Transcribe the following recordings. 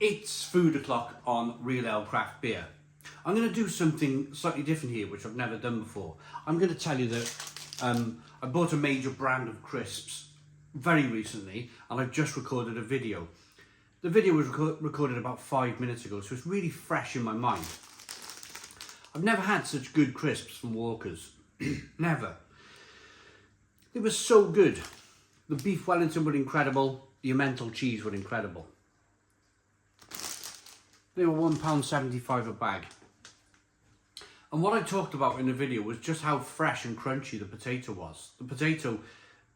It's food o'clock on Real Ale Craft Beer. I'm going to do something slightly different here, which I've never done before. I'm going to tell you that I bought a major brand of crisps very recently, and I've just recorded a video. The video was recorded about 5 minutes ago, so it's really fresh in my mind. I've never had such good crisps from Walker's. Never. They were so good. The beef Wellington were incredible. The Emmental cheese were incredible. They were £1.75 a bag. And what I talked about in the video was just how fresh and crunchy the potato was. The potato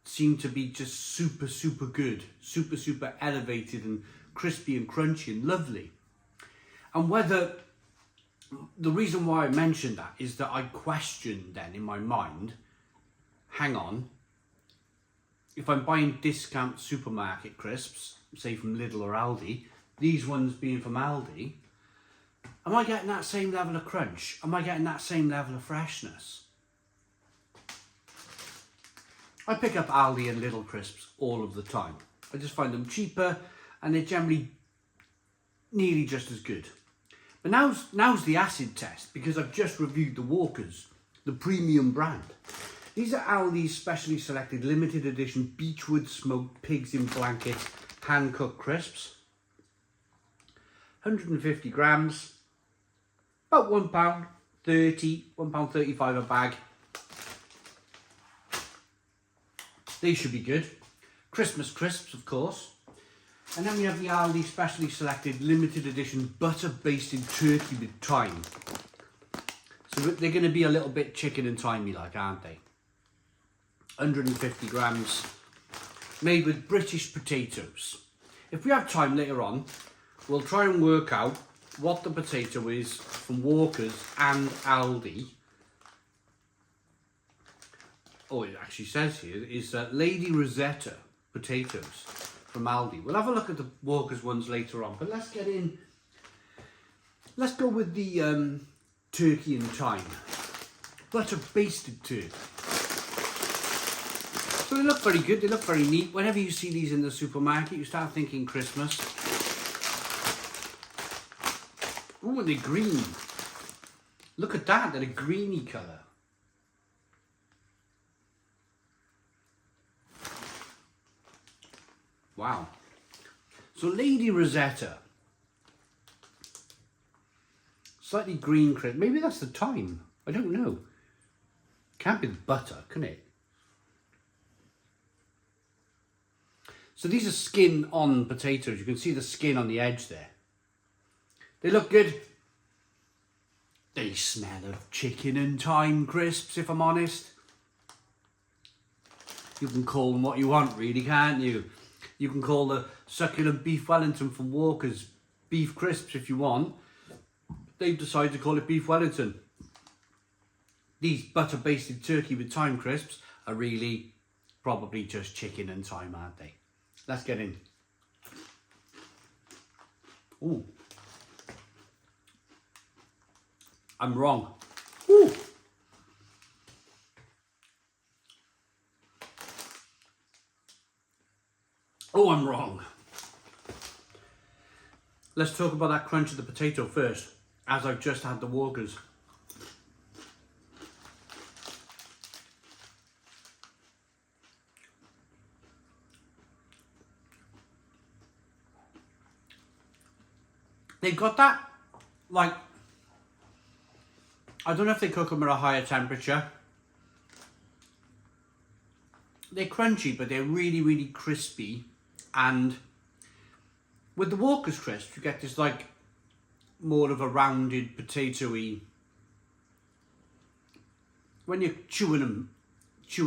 seemed to be just super good. Super elevated and crispy and crunchy and lovely. And whether... The reason why I mentioned that is that I questioned then in my mind, hang on, if I'm buying discount supermarket crisps, say from Lidl or Aldi, these ones being from Aldi, am I getting that same level of crunch? Am I getting that same level of freshness? I pick up Aldi and Lidl crisps all of the time. I just find them cheaper and they're generally nearly just as good. But now's the acid test, because I've just reviewed the Walker's, the premium brand. These are Aldi's specially selected limited edition Beechwood smoked pigs in blanket hand cooked crisps. 150 grams, about £1.30, £1.35 a bag. These should be good. Christmas crisps, of course. And then we have the Aldi specially selected limited edition butter basted turkey with thyme. So they're going to be a little bit chicken and thymy like, aren't they? 150 grams, made with British potatoes. If we have time later on, we'll try and work out what the potato is from Walker's and Aldi. Oh, it actually says here is Lady Rosetta potatoes from Aldi. We'll have a look at the Walker's ones later on, but let's get in. Let's go with the turkey and thyme. Butter basted turkey. So they look very good, they look very neat. Whenever you see these in the supermarket, you start thinking Christmas. Oh, and they're green. Look at that, they're a greeny colour. Wow. So Lady Rosetta. Slightly green crisp. Maybe that's the thyme. I don't know. Can't be the butter, can it? So these are skin on potatoes. You can see the skin on the edge there. They look good. They smell of chicken and thyme crisps, if I'm honest. You can call them what you want, really, can't you? You can call the succulent beef Wellington from Walker's beef crisps if you want. They've decided to call it beef Wellington. These butter basted turkey with thyme crisps are really probably just chicken and thyme, aren't they? Let's get in. Ooh. I'm wrong. Ooh. Oh, I'm wrong. Let's talk about that crunch of the potato first, as I've just had the Walker's. They've got that, like, I don't know if they cook them at a higher temperature. They're crunchy, but they're really crispy. And with the Walker's crisps, you get this like more of a rounded potatoey. When you're chewing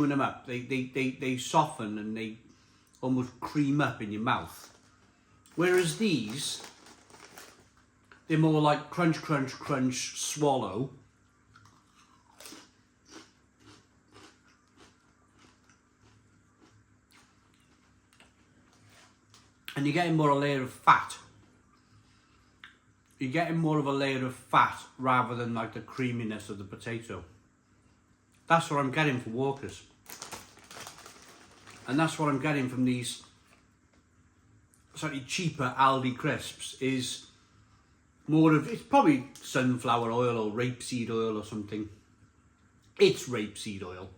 them up, they soften and they almost cream up in your mouth. Whereas these, they're more like crunch, swallow. And you're getting more a layer of fat. You're getting more of a layer of fat rather than like the creaminess of the potato. That's what I'm getting for Walker's. And that's what I'm getting from these slightly cheaper Aldi crisps is more of, it's probably sunflower oil or rapeseed oil or something. It's rapeseed oil.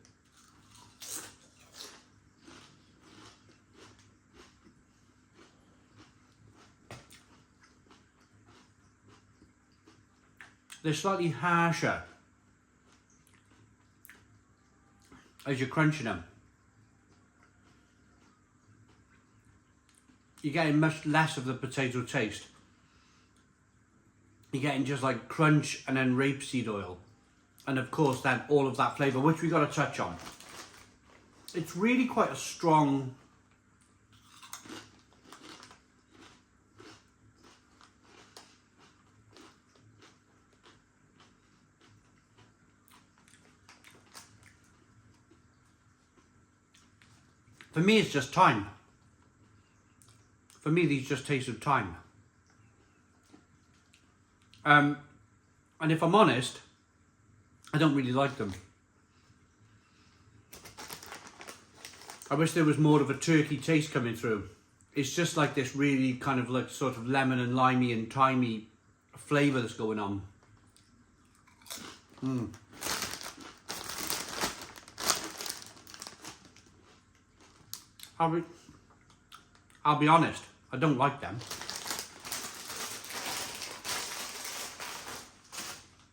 They're slightly harsher as you're crunching them. You're getting much less of the potato taste. You're getting just like crunch and then rapeseed oil. And of course then all of that flavour, which we got to touch on. It's really quite a strong... For me, it's just thyme. For me, these just taste of thyme. And if I'm honest, I don't really like them. I wish there was more of a turkey taste coming through. It's just like this really kind of like sort of lemon and limey and thymy flavour that's going on. I'll be honest, I don't like them.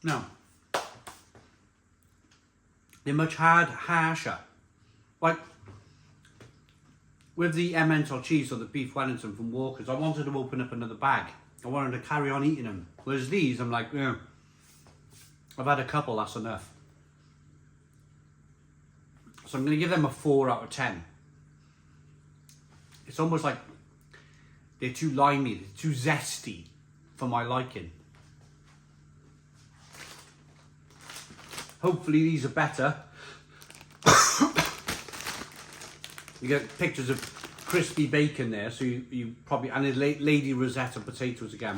No. They're much harsher. Like, with the Emmental cheese or the beef Wellington from Walker's, I wanted to open up another bag. I wanted to carry on eating them. Whereas these, I'm like, yeah, I've had a couple, that's enough. So I'm going to give them a 4 out of 10. It's almost like they're too limey, they're too zesty for my liking. Hopefully these are better. You get pictures of crispy bacon there, so you probably, and a Lady Rosetta potatoes again.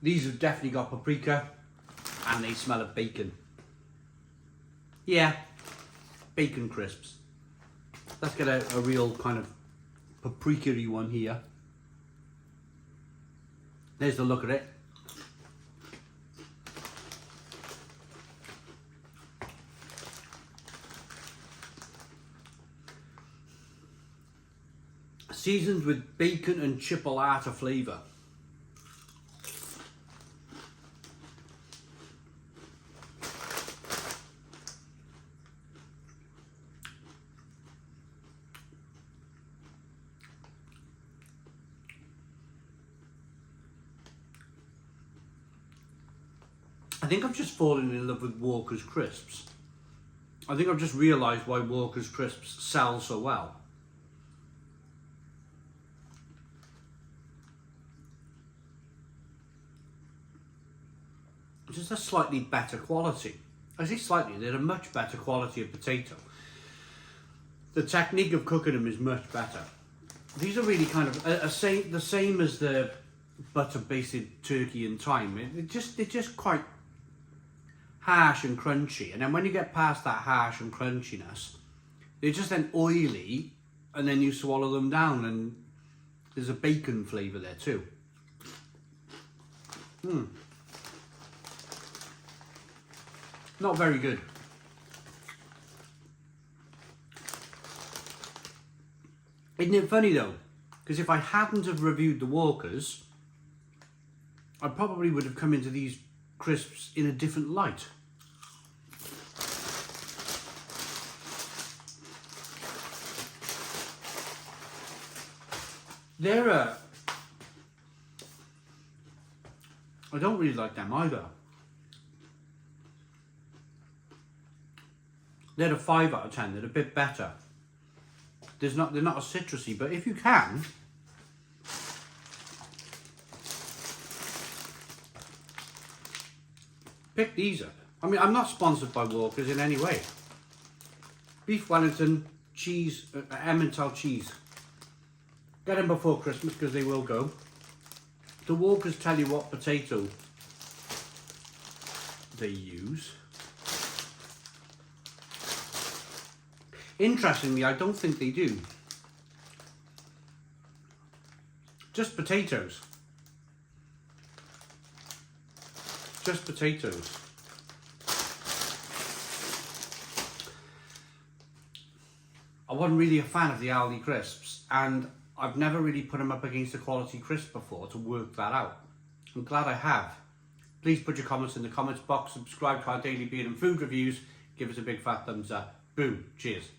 These have definitely got paprika, and they smell of bacon. Yeah, bacon crisps. Let's get a real kind of paprika-y one here. There's the look at it. Seasoned with bacon and chipolata flavour. I think I've just fallen in love with Walker's crisps. I think I've just realised why Walker's crisps sell so well. Just a slightly better quality. I say slightly, they're a much better quality of potato. The technique of cooking them is much better. These are really kind of the same as the butter basted turkey and thyme. They're just quite harsh and crunchy, and then when you get past that harsh and crunchiness, they're just then oily, and then you swallow them down, and there's a bacon flavour there too. Not very good. Isn't it funny though? Because if I hadn't have reviewed the Walkers, I probably would have come into these crisps in a different light. They're I don't really like them either. They're a 5 out of 10. They're a bit better. They're not as citrusy, but if you can, pick these up. I mean, I'm not sponsored by Walkers in any way. Beef Wellington, cheese, Emmental cheese. Get them before Christmas because they will go. The Walkers tell you what potato they use. Interestingly, I don't think they do. Just potatoes. Just potatoes. I wasn't really a fan of the Aldi crisps, and I've never really put them up against a quality crisp before to work that out. I'm glad I have. Please put your comments in the comments box, subscribe to our daily beer and food reviews, give us a big fat thumbs up. Boom, cheers.